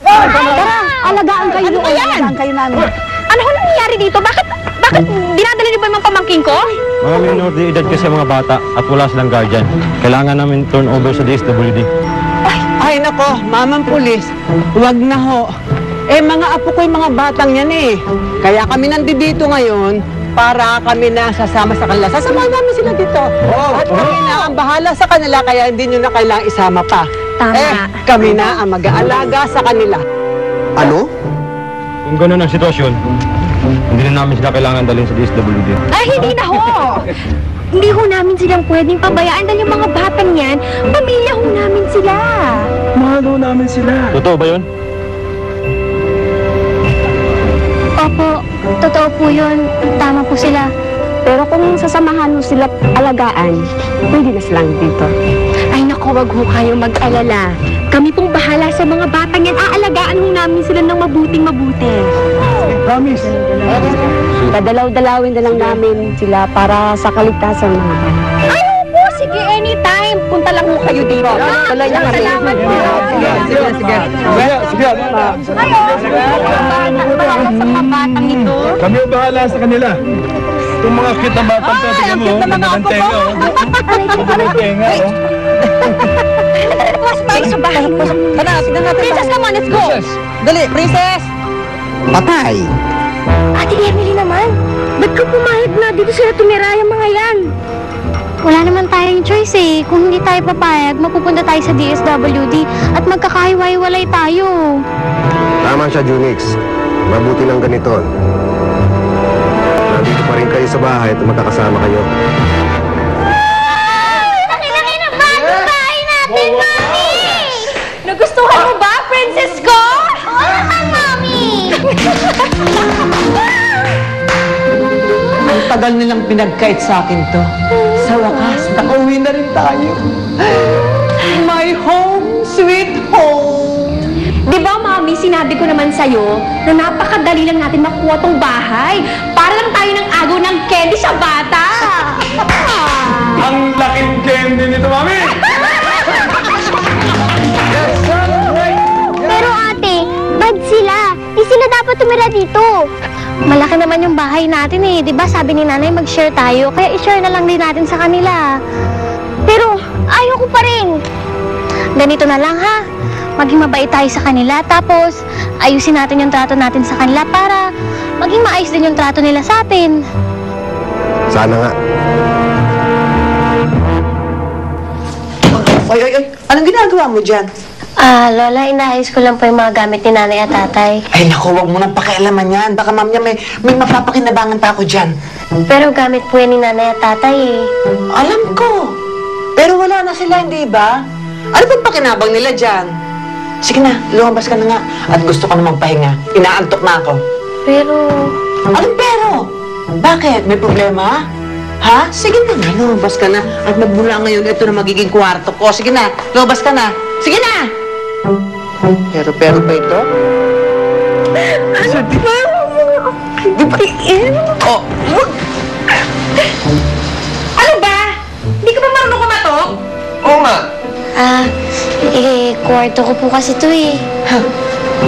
Tara, alagaan kayo doon. Alagaan kayo namin. Ano ho nangyayari dito? Bakit dinadala niyo ba yung mga pamangkin ko? Mga minor de edad kasi mga bata at wala silang guardian. Kailangan namin turn over sa DSWD. Ay nako, mamang pulis, huwag na ho. Eh, mga apo ko yung mga batang yan eh. Kaya kami nandito ngayon para kami na sasama sa kanila. Sasama namin sila dito. At kami na ang bahala sa kanila, kaya hindi nyo na kailangang isama pa. Tama. Eh, kami na ang mag-aalaga sa kanila. Ano? Kung ganun ang sitwasyon, hindi na namin sila kailangan dalhin sa DSWD. Ay, hindi na ho! Hindi ho namin silang pwedeng pabayaan dahil yung mga batang yan, pamilya ho namin sila. Mahal ho namin sila. Totoo ba yun? Opo, totoo po yun. Tama po sila. Pero kung sasamahan mo sila alagaan, pwede na silang dito. Ay naku, wag ho kayong mag-alala. Kami pong bahala sa mga batang yan. Aalagaan ho namin sila ng mabuting-mabuti. Promise. Dadalaw-dalawin na lang namin sila para sa kaligtasan ng mga bata. Ay, opo, sige, anytime. Punta lang ho kayo dito. Tuloy na kami. Salamat po. Sige. Bahala sa mga batang ito. Kami ang bahala sa kanila. Itong mga cute na batang to, tingnan mo. Ang ganda ng tenga, oh. Ang ganda ng tenga, oh. Pasok tayo sa bahay mo. Tara, tignan natin. Princess, come on, let's go. Dali, princess! Patay! Ate Emily naman, ba't ka pumayag na dito sila tumira yung mga yan? Wala naman tayong choice eh. Kung hindi tayo papayag, mapupunta tayo sa DSWD at magkakahiwa-hiwalay tayo. Tama siya, Junix. Mabuti ng ganito. Nandito pa rin kayo sa bahay at magkakasama kayo. Laki-laki na bagong bahay natin, Mami! Nagustuhan mo ba, princess ko? Oo naman, Mami! Ang tagal nilang pinagkait sa akin to. Sa wakas, nakauwi na rin tayo. My home, sweet home. Di ba, Mami, sinabi ko naman sa'yo na napakadali lang natin makuha tong bahay. Para lang tayo ng agaw ng candy sa bata. Ang laking candy nito, mami! Pero ate, bad sila. Di sila dapat tumira dito. Malaki naman yung bahay natin eh. Di ba sabi ni nanay mag-share tayo, kaya i-share na lang din natin sa kanila. Pero ayaw ko pa rin. Ganito na lang ha. Maging mabait tayo sa kanila, tapos ayusin natin yung trato natin sa kanila para maging maayos din yung trato nila sa atin. Sana nga. Ay. Anong ginagawa mo dyan? Lola, inaayos ko lang po yung mga gamit ni nanay at tatay. Ay, naku, huwag mo nang pakialaman yan. Baka mamaya may mapapakinabangan pa ako dyan. Pero gamit po yan ni nanay at tatay eh. Alam ko. Pero wala na sila, hindi ba? Ano bang pakinabang nila dyan? Sige na, lumabas ka na nga. At gusto ko na magpahinga. Inaantok na ako. Pero... Anong pero? Bakit? May problema? Ha? Sige na nga, lumabas ka na. At magmula ngayon, ito na magiging kwarto ko. Sige na, lumabas ka na. Sige na! Pero pa ito? Di ba? Oh! Ano ba? Hindi ka ba marunong kumatok? Oo nga! kwarto ko po kasi to eh.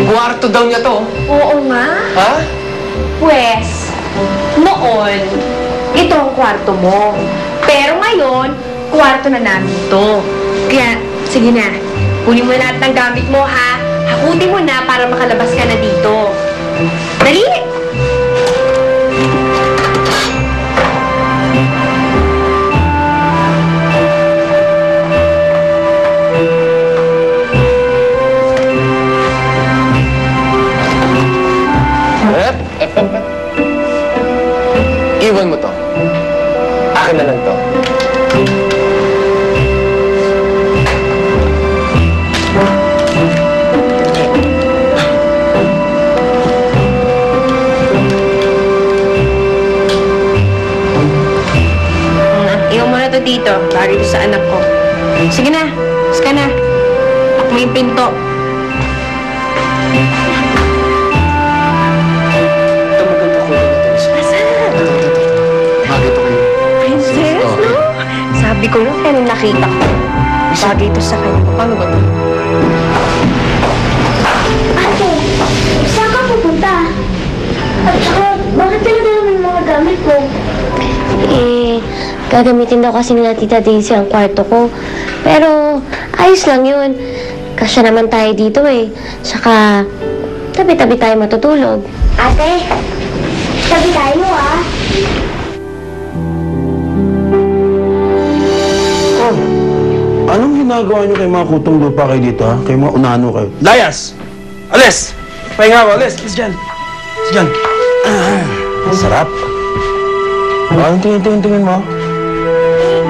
Kwarto daw niya to. Oo nga. Ha? Pwes, noon, ito ang kwarto mo. Pero ngayon, kwarto na namin to. Kaya, sige na. Kunin mo na lahat ng gamit mo, ha? Hakutin mo na para makalabas ka na dito. Dali! Iwan mo to. Akin na lang to. Iwan mo na to dito, para dito sa anak ko. Sige na, bus ka na. Lock mo yung pinto. Ito maganda ko na ito. Asan? Bakit ito kayo? Princess, no? Sabi ko lang, kaya nung nakita ko. Bagay ito sa kanya. Paano ba ito? Gagamitin daw kasi nila Tita Daisy ang kwarto ko. Pero, ayos lang yun. Kasya naman tayo dito eh. Saka, tabi-tabi tayo matutulog. Ate, tabi tayo ah. Oh, anong ginagawa niyo kay mga kutong lupa kayo dito, ha? Kay mga unano kayo? Layas! Alis! Pahinga ko, alis! Alis dyan! Alis dyan! Sarap! Anong tingin mo?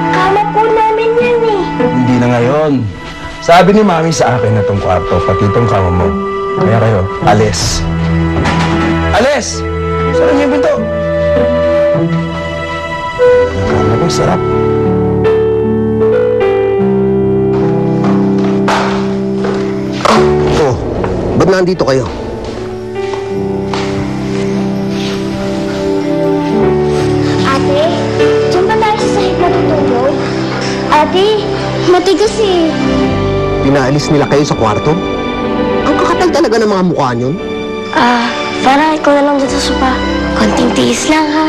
Kama po namin yan eh. Hindi na ngayon. Sabi ni Mami sa akin na itong kwarto, pati itong kama mo. Kaya kayo, alis! Alis! Sarap niyo yung pinto! Akala ko sarap. Oh, ba't nandito kayo? Ate, dyan ba tayo sa sahig matutulog? Ate, matigas eh. Pinaalis nila kayo sa kwarto? Ang kakapal talaga ng mga mukha niyon. Para ikaw na lang dito sa sopa. Konting tiis lang ha.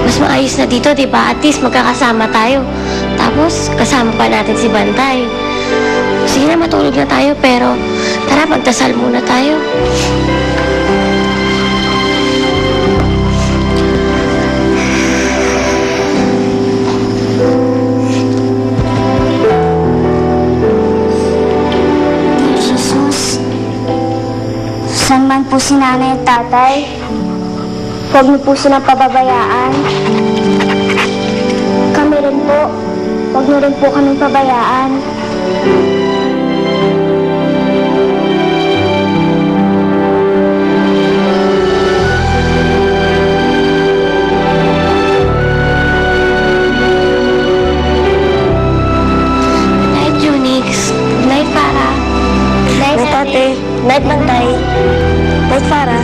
Mas maayos na dito, di ba? At least magkakasama tayo. Tapos, kasama pa natin si Bantay. Sige na, matulog na tayo, pero tara, magdasal muna tayo. Jesus, saan man po si nanay at tatay, huwag niyo po silang pababayaan. Kami rin po, huwag niyo rin po kaming pabayaan. Night, Junix. Night, Para. Night, Ate. Night, Bantay. Night, Para.